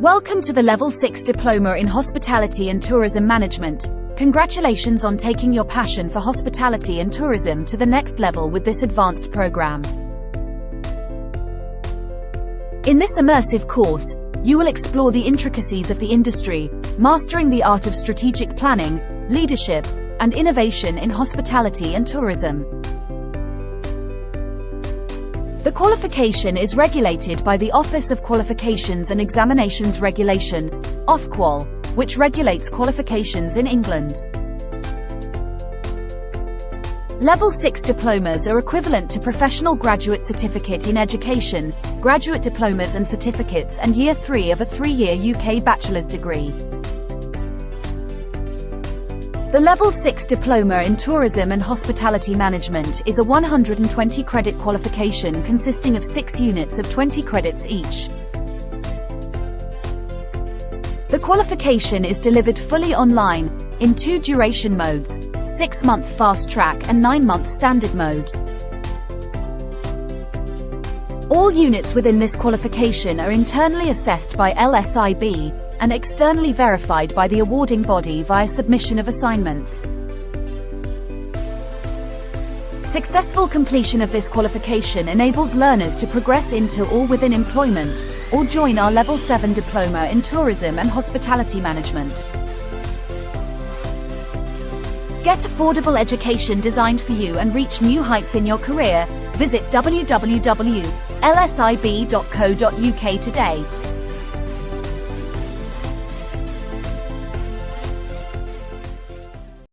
Welcome to the Level 6 Diploma in Hospitality and Tourism Management. Congratulations on taking your passion for hospitality and tourism to the next level with this advanced program. In this immersive course, you will explore the intricacies of the industry, mastering the art of strategic planning, leadership, and innovation in hospitality and tourism. The qualification is regulated by the Office of Qualifications and Examinations Regulation, Ofqual, which regulates qualifications in England. Level 6 diplomas are equivalent to professional graduate certificate in education, graduate diplomas and certificates, and Year 3 of a 3-year UK bachelor's degree. The Level 6 Diploma in Tourism and Hospitality Management is a 120-credit qualification consisting of 6 units of 20 credits each. The qualification is delivered fully online, in 2 duration modes, 6-month fast track and 9-month standard mode. All units within this qualification are internally assessed by LSIB, and externally verified by the awarding body via submission of assignments. Successful completion of this qualification enables learners to progress into or within employment, or join our Level 7 Diploma in Tourism and Hospitality Management. Get affordable education designed for you and reach new heights in your career. Visit www.lsib.co.uk today.